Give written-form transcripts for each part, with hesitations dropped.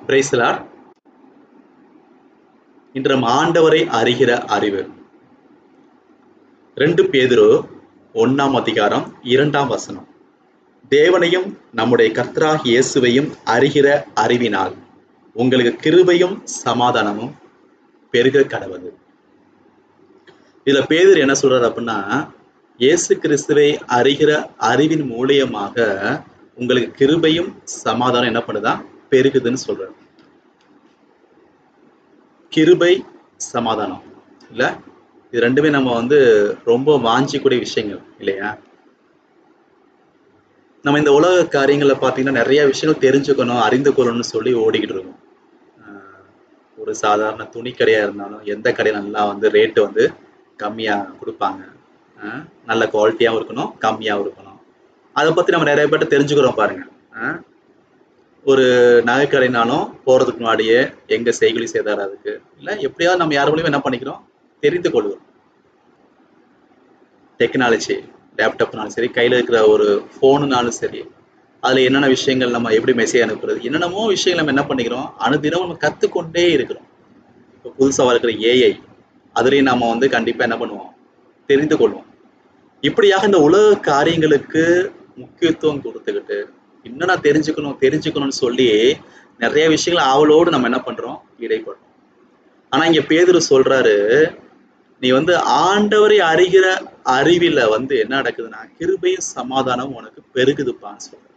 Praise the Lord. இன்று நம் ஆண்டவரை அறிகிற அறிவு. 2 பேதுரு 1ஆம் அதிகாரம் 2ஆம் வசனம். தேவனையும் நம்முடைய கர்த்தராகிய இயேசுவையும் அறிகிற அறிவினால் உங்களுக்கு கிருபையும் சமாதானமும் பெருக கடவது. இதுல பேதுரு என்ன சொல்றாரு அப்படின்னா, இயேசு கிறிஸ்துவை அறிகிற அறிவின் மூலியமாக உங்களுக்கு கிருபையும் சமாதானம் என்ன பண்ணுதான் பெருகுதுன்னு சொல்றாரு. கிருபை சமாதானம் இல்ல, இது ரெண்டுமே நம்ம ரொம்ப வாஞ்சிக்கூடிய விஷயங்கள் இல்லையா? நம்ம இந்த உலக காரியங்களை பார்த்தீங்கன்னா நிறைய விஷயங்கள் தெரிஞ்சுக்கணும், அறிந்து கொள்ளணும்னு சொல்லி ஓடிக்கிட்டு இருக்கோம். ஒரு சாதாரண துணி கடையா இருந்தாலும் எந்த கடையில் நல்லா ரேட்டு கம்மியா கொடுப்பாங்க, நல்ல குவாலிட்டியாகவும் இருக்கணும், கம்மியாகவும் இருக்கணும், அதை பத்தி நம்ம நிறைய பேர்ட்ட தெரிஞ்சுக்கிறோம் பாருங்க. ஒரு நகைக்கடைனாலும் போறதுக்கு முன்னாடியே எங்க செய்குலி சேதாரம் இருக்கு இல்ல, எப்படியாவது நம்ம யார் மூலியமா என்ன பண்ணிக்கிறோம், தெரிந்து கொள்வோம். டெக்னாலஜி, லேப்டாப்னாலும் சரி, கையில இருக்கிற ஒரு போனுனாலும் சரி, அதுல என்னென்ன விஷயங்கள் நம்ம எப்படி மெசேஜ் அனுப்புறது, என்னென்னமோ விஷயங்கள் நம்ம என்ன பண்ணிக்கிறோம், அனுதினம் நம்ம கத்துக்கொண்டே இருக்கிறோம். இப்போ புதுசா இருக்கிற ஏஐ, அதுலயும் நம்ம கண்டிப்பா என்ன பண்ணுவோம், தெரிந்து கொள்வோம். இப்படியாக இந்த உலக காரியங்களுக்கு முக்கியத்துவம் கொடுத்துக்கிட்டு இன்னும் நான் தெரிஞ்சுக்கணும்னு சொல்லி நிறைய விஷயங்கள் ஆவலோடு நம்ம என்ன பண்றோம், இடைப்படுறோம். ஆனா இங்க பேதுரு சொல்றாரு, நீ ஆண்டவரை அறிகிற அறிவில என்ன நடக்குதுன்னா கிருபையும் சமாதானம் உனக்கு பெருகுதுப்பான்னு சொல்ற.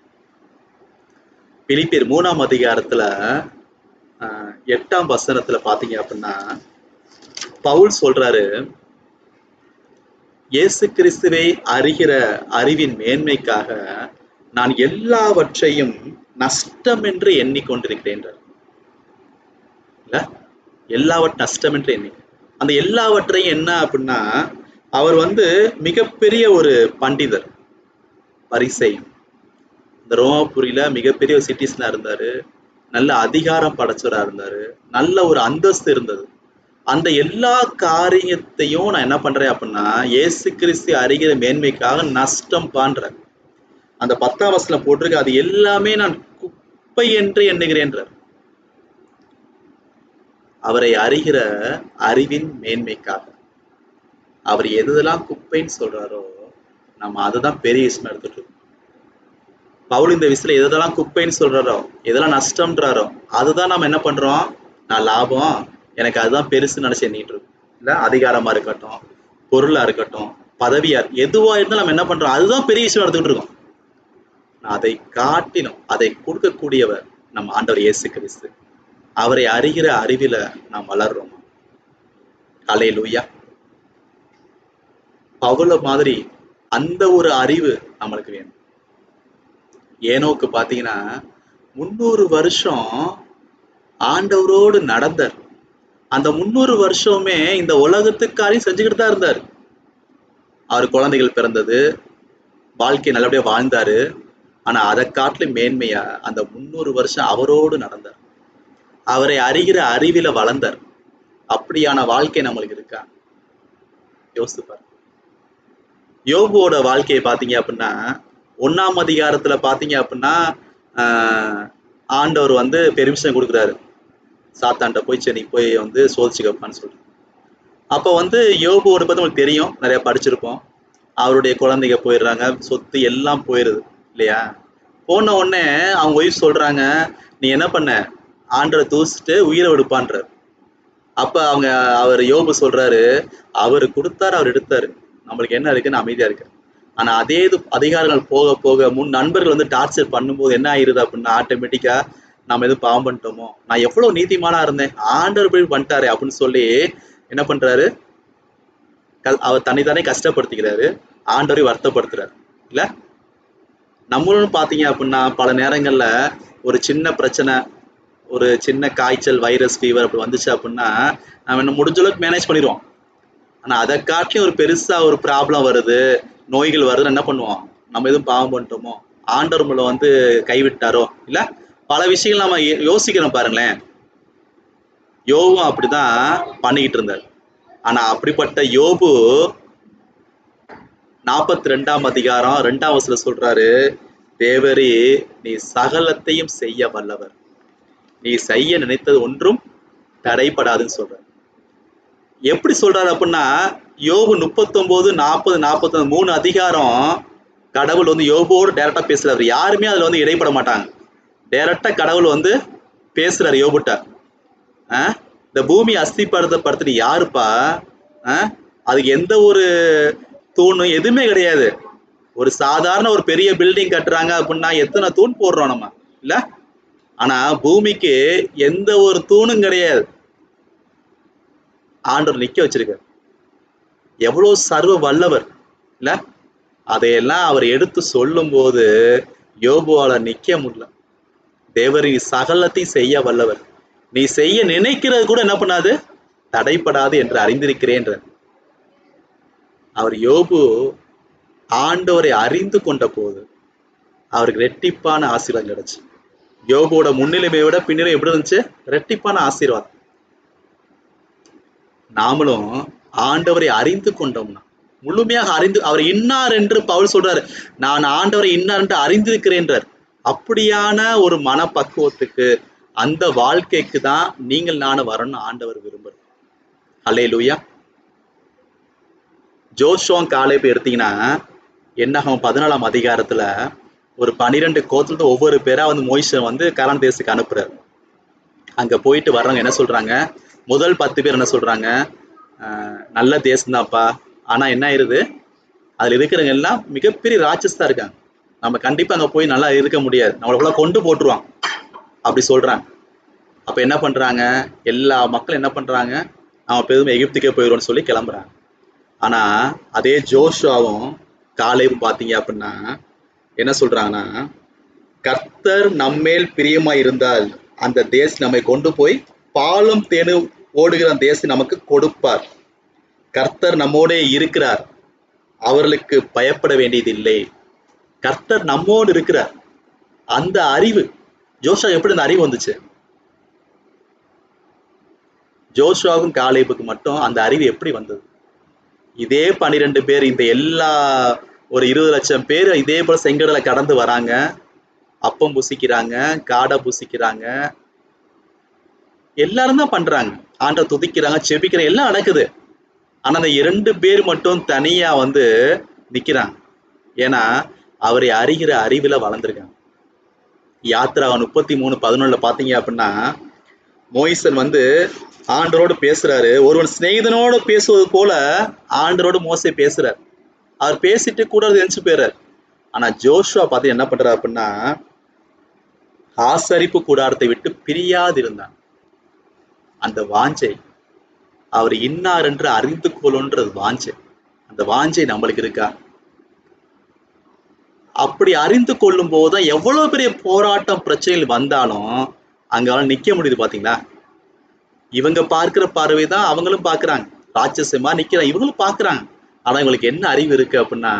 பிலிப்பியர் 3ஆம் அதிகாரத்துல 8ஆம் வசனத்துல பாத்தீங்க அப்படின்னா பவுல் சொல்றாரு, இயேசு கிறிஸ்துவை அறிகிற அறிவின் மேன்மைக்காக நான் எல்லாவற்றையும் நஷ்டம் என்று எண்ணிக்கொண்டிருக்கிறேன். நஷ்டம் என்று எண்ணி, அந்த எல்லாவற்றையும் என்ன அப்படின்னா, அவர் மிகப்பெரிய ஒரு பண்டிதர், பரிசை, இந்த ரோமாபுரியில மிகப்பெரிய ஒரு சிட்டிசனா இருந்தாரு, நல்ல அதிகாரம் படைச்சவரா இருந்தாரு, நல்ல ஒரு அந்தஸ்து இருந்தது. அந்த எல்லா காரியத்தையும் நான் என்ன பண்றேன் அப்படின்னா இயேசு கிறிஸ்து அறிகிற மேன்மைக்காக நஷ்டம் பண்றேன். அந்த 10ஆம் வசனம் போட்டிருக்கு, அது எல்லாமே நான் குப்பை என்று எண்ணுகிறேன். அவரை அறிகிற அறிவின் மேன்மைக்காக அவர் எதெல்லாம் குப்பைன்னு சொல்றாரோ நம்ம அதுதான் பெரிய விஷயம் எடுத்துட்டு இருக்கோம். பவுல் இந்த விஷயத்துல எதெல்லாம் குப்பைன்னு சொல்றாரோ, எதெல்லாம் நஷ்டம்ன்றாரோ அதுதான் நம்ம என்ன பண்றோம், நான் லாபம், எனக்கு அதுதான் பெருசுன்னு நினைச்சு எண்ணிட்டு இருக்கோம். இல்ல, அதிகாரமா இருக்கட்டும், பொருளா இருக்கட்டும், பதவியா, எதுவா இருந்தாலும் நம்ம என்ன பண்றோம், அதுதான் பெரிய விஷயம் எடுத்துக்கிட்டு இருக்கோம். அதை காட்டிலும் அதை கொடுக்கக்கூடியவர் நம்ம ஆண்டவர் இயேசு கிறிஸ்து. அவரை அறிகிற அறிவில நாம் வளர்றோம். ஹல்லேலூயா. பவுல மாதிரி அந்த ஒரு அறிவு நம்மளுக்கு வேணும். ஏனோக்கு பாத்தீங்கன்னா 300 வருஷம் ஆண்டவரோடு நடந்தார். அந்த 300 வருஷமே இந்த உலகத்துக்காரையும் செஞ்சுக்கிட்டு தான் இருந்தார். அவர் குழந்தைகள் பிறந்தது, வாழ்க்கை நல்லபடியா வாழ்ந்தாரு. ஆனா அதை காட்டிலும் மேன்மையா அந்த 300 வருஷம் அவரோடு நடந்தார், அவரை அறிகிற அறிவில வளர்ந்தார். அப்படியான வாழ்க்கை நம்மளுக்கு இருக்கா? யோசித்து பாருங்க. யோபுவோட வாழ்க்கையை பாத்தீங்க அப்படின்னா 1ஆம் அதிகாரத்துல பாத்தீங்க அப்படின்னா ஆண்டவர் பெர்மிஷன் கொடுக்குறாரு, சாத்தான்ட்ட போய் சரி போய் சோதிச்சுக்கப்பான்னு சொல்லி. அப்ப யோபுவோட பத்தி உங்களுக்கு தெரியும், நிறைய படிச்சிருப்போம். அவருடைய குழந்தைங்க போயிடுறாங்க, சொத்து எல்லாம் போயிருது இல்லையா? போன உடனே அவங்க ஒய்ஃப் சொல்றாங்க, நீ என்ன பண்ண, ஆண்டரை தூசிட்டு உயிரை விடுப்பான்ற. அப்ப அவர் யோபு சொல்றாரு, அவர் கொடுத்தாரு, அவர் எடுத்தாரு, நம்மளுக்கு என்ன இருக்குன்னு அமைதியா இருக்கு. ஆனா அதே அதிகாரங்கள் போக போக முன் நண்பர்கள் டார்ச்சர் பண்ணும்போது என்ன ஆயிருது அப்படின்னா ஆட்டோமேட்டிக்கா நம்ம எதுவும் பாவம் பண்ணிட்டோமோ, நான் எவ்வளவு நீதிமானா இருந்தேன், ஆண்டவர் போய் பண்ணிட்டாரு அப்படின்னு சொல்லி என்ன பண்றாரு, அவர் தன்னைத்தானே கஷ்டப்படுத்திக்கிறாரு, ஆண்டவரை வருத்தப்படுத்துறாரு. இல்ல, நம்மளும் பாத்தீங்க அப்படின்னா பல நேரங்கள்ல ஒரு சின்ன பிரச்சனை, ஒரு சின்ன காய்ச்சல், வைரஸ், ஃபீவர் அப்படி வந்துச்சு அப்படின்னா நம்ம என்ன முடிஞ்ச அளவுக்கு மேனேஜ் பண்ணிடுவோம். ஆனா அதை காட்டிலும் ஒரு பெருசா ஒரு ப்ராப்ளம் வருது, நோய்கள் வருதுன்னு என்ன பண்ணுவோம், நம்ம எதுவும் பாவம் பண்ணிட்டோமோ, ஆண்டவர் நம்மளை கைவிட்டாரோ, இல்ல பல விஷயங்கள் நம்ம யோசிக்கிறோம் பாருங்களேன். யோபும் அப்படிதான் பண்ணிக்கிட்டு இருந்தார். ஆனா அப்படிப்பட்ட யோபு 42ஆம் அதிகாரம் 2ஆம் வசனத்துல சொல்றாரு, தேவரே நீ சகலத்தையும் செய்ய வல்லவர், நீ செய்ய நினைத்தது ஒன்றும் தடைப்படாதுன்னு சொல்ற. எப்படி சொல்றாரு அப்படின்னா, யோபு 39, 40, 41 3 அதிகாரம் கடவுள் வந்து யோபோடு டைரக்டா பேசுறாரு. யாருமே அதுல வந்து இடைப்பட மாட்டாங்க. டைரக்டா கடவுள் வந்து பேசுறாரு யோபுட்ட. இந்த பூமி அஸ்திப்படுத்தப்படுத்தி யாருப்பா? அதுக்கு எந்த ஒரு தூணு எதுவுமே கிடையாது. ஒரு சாதாரண ஒரு பெரிய பில்டிங் கட்டுறாங்க அப்படின்னா எத்தனை தூண் போடுறோம் நம்ம இல்ல? ஆனா பூமிக்கு எந்த ஒரு தூணும் கிடையாது. ஆண்டவர் நிக்க வச்சிருக்காரு. எவ்வளவு சர்வ வல்லவர் இல்ல? அதையெல்லாம் அவர் எடுத்து சொல்லும் போது யோபுவால நிக்க முடியல. தேவர் நீ சகலத்தையும் செய்ய வல்லவர். நீ செய்ய நினைக்கிறது கூட என்ன பண்ணாது? தடைப்படாது என்று அறிந்திருக்கிறேன். அவர் யோபு ஆண்டவரை அறிந்து கொண்ட போது அவருக்கு ரெட்டிப்பான ஆசீர்வாதம் கிடைச்சு. யோபுவோட முன்னிலைமையை விட பின்னிலை எப்படி இருந்துச்சு? ரெட்டிப்பான ஆசீர்வாதம். நாமளும் ஆண்டவரை அறிந்து கொண்டோம்னா, முழுமையாக அறிந்து, அவர் இன்னார் என்று பவுல் சொல்றாரு, நான் ஆண்டவரை இன்னார் என்று அறிந்திருக்கிறேன்றார். அப்படியான ஒரு மனப்பக்குவத்துக்கு, அந்த வாழ்க்கைக்கு தான் நீங்கள் நானும் வரணும்னு ஆண்டவர் விரும்புறார். அல்லேலூயா. ஜோஷுவா காலேப் எடுத்தீங்கன்னா என்னாகும் 14ஆம் அதிகாரத்துல ஒரு 12 கோத்திரத்துல ஒவ்வொரு பேரா வந்து மோயிசை வந்து கானான் தேசத்துக்கு அனுப்புறாரு. அங்க போயிட்டு வர்றவங்க என்ன சொல்றாங்க? முதல் 10 பேர் என்ன சொல்றாங்க? நல்ல தேசம்தான்ப்பா, ஆனா என்ன ஆயிருது, அதுல இருக்கிறவங்க எல்லாம் மிகப்பெரிய ராட்சஸா இருக்காங்க, நம்ம கண்டிப்பா அங்க போய் நல்லா இருக்க முடியாது, நம்மளை கொண்டு போட்டுருவாங்க அப்படி சொல்றாங்க. அப்ப என்ன பண்றாங்க? எல்லா மக்களும் என்ன பண்றாங்க? நம்ம பெருமை எகிப்துக்கே போயிடுவோம்னு சொல்லி கிளம்புறாங்க. ஆனா அதே ஜோஷுவாவும் காலேபும் பாத்தீங்க அப்படின்னா என்ன சொல்றாங்கன்னா, கர்த்தர் நம்மேல் பிரியமா இருந்தால் அந்த தேசம் நம்மை கொண்டு போய் பாலும் தேனு ஓடுகிற தேசம் நமக்கு கொடுப்பார். கர்த்தர் நம்மோடே இருக்கிறார், அவர்களுக்கு பயப்பட வேண்டியதில்லை. கர்த்தர் நம்மோடு இருக்கிறார். அந்த அறிவு ஜோஷுவா எப்படி அந்த அறிவு வந்துச்சு? ஜோஷுவாவுக்கும் காலேபுக்கு மட்டும் அந்த அறிவு எப்படி வந்தது? இதே 12 பேர், இந்த எல்லா ஒரு 20 லட்சம் பேர் இதே போல செங்கடலை கடந்து வராங்க, அப்பம் புசிக்கிறாங்க, காடை புசிக்கிறாங்க, எல்லாரும் தான் பண்றாங்க, ஆண்டை துதிக்கிறாங்க, செபிக்கிறாங்க, எல்லாம் நடக்குது. ஆனா அந்த 2 பேர் மட்டும் தனியா வந்து நிக்கிறாங்க. ஏன்னா அவரை அறிகிற அறிவுல வளர்ந்துருக்காங்க. யாத்ரா 33:11 பாத்தீங்க அப்படின்னா, மோயிசன் வந்து ஆண்டரோடு பேசுறாரு. ஒருவன் சிநேகிதனோடு பேசுவது போல ஆண்டரோடு மோசே பேசுறாரு. அவர் பேசிட்டு கூட எழுந்து போயிடுறாரு. ஆனா ஜோஷுவா பார்த்து என்ன பண்றாரு அப்படின்னா, ஆசரிப்பு கூடாரத்தை விட்டு பிரியாது இருந்தான். அந்த வாஞ்சை, அவர் இன்னார் என்று அறிந்து கொள்ளுன்றது வாஞ்சை. அந்த வாஞ்சை நம்மளுக்கு இருக்கா? அப்படி அறிந்து கொள்ளும் போதுதான் எவ்வளவு பெரிய போராட்டம் பிரச்சனைகள் வந்தாலும் அங்க நிக்க முடியுது. பாத்தீங்களா? இவங்க பார்க்கிற பார்வை தான் அவங்களும் பாக்குறாங்க, ராட்சசமா நிக்கிறாங்க, இவங்களும் பாக்குறாங்க. ஆனா இவங்களுக்கு என்ன அறிவு இருக்கு அப்படின்னா,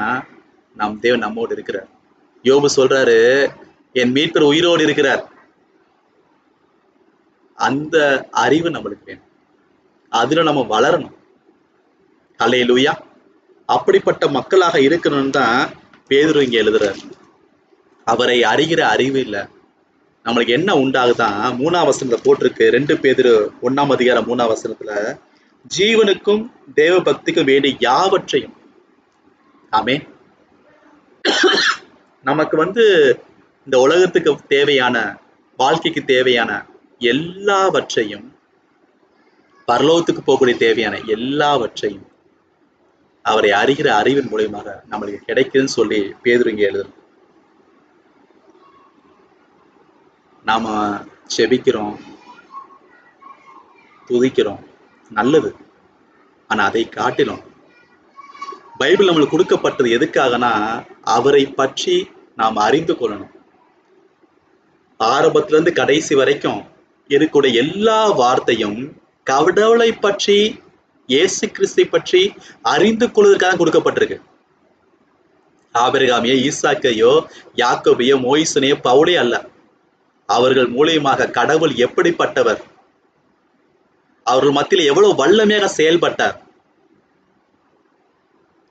நம் தேவன் நம்மோடு இருக்கிறார். யோபு சொல்றாரு, என் மீட்பர் உயிரோடு இருக்கிறார். அந்த அறிவு நம்மளுக்கு வேணும், அதுல நம்ம வளரணும். அல்லேலூயா. அப்படிப்பட்ட மக்களாக இருக்கணும்னு தான் பேதுரு இங்க எழுதுறார். அவரை அறிகிற அறிவு இல்ல, நம்மளுக்கு என்ன உண்டாகுதான் 3ஆம் வசனத்துல போட்டிருக்கு. 2 பேதுரு 1ஆம் அதிகாரம் 3ஆம் வசனத்துல, ஜீவனுக்கும் தேவ பக்திக்கும் வேண்டிய யாவற்றையும், ஆமென், நமக்கு வந்து இந்த உலகத்துக்கு தேவையான, வாழ்க்கைக்கு தேவையான எல்லாவற்றையும், பரலோகத்துக்கு போகக்கூடிய தேவையான எல்லாவற்றையும் அவரை அறிகிற அறிவின் மூலியமாக நம்மளுக்கு கிடைக்குதுன்னு சொல்லி பேதுரு இங்க எழுதுறோம். நாம செபிக்கிறோம், துதிக்கிறோம், நல்லது. ஆனா அதை காட்டிலும் பைபிள் நம்மளுக்கு கொடுக்கப்பட்டது எதுக்காகனா, அவரை பற்றி நாம் அறிந்து கொள்ளணும். ஆரம்பத்துல இருந்து கடைசி வரைக்கும் இருக்கக்கூடிய எல்லா வார்த்தையும் கடவுளை பற்றி, இயேசு கிறிஸ்தை பற்றி அறிந்து கொள்வதற்காக கொடுக்கப்பட்டிருக்கு. ஆபிரகாமையோ, ஈசாக்கையோ, யாக்கோபையோ, மோயிசனையோ, பவுலே அல்ல. அவர்கள் மூலியமாக கடவுள் எப்படிப்பட்டவர், அவர்கள் மத்தியில் எவ்வளவு வல்லமையாக செயல்பட்டார்,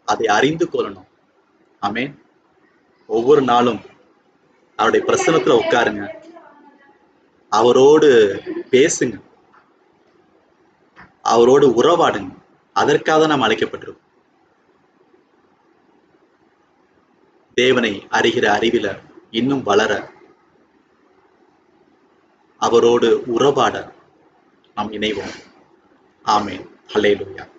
அதை அறிந்து கொள்ளணும். ஆமென். ஒவ்வொரு நாளும் அவருடைய பிரசன்னத்துல உட்காருங்க. அவரோடு பேசுங்க, அவரோடு உறவாடுங்க. அதற்காக நாம் அழைக்கப்பட்டிருக்கோம். தேவனை அறிகிற அறிவில இன்னும் வளர, அவரோடு உறவாட நாம் இணைவோம். ஆமென். அல்லேலூயா.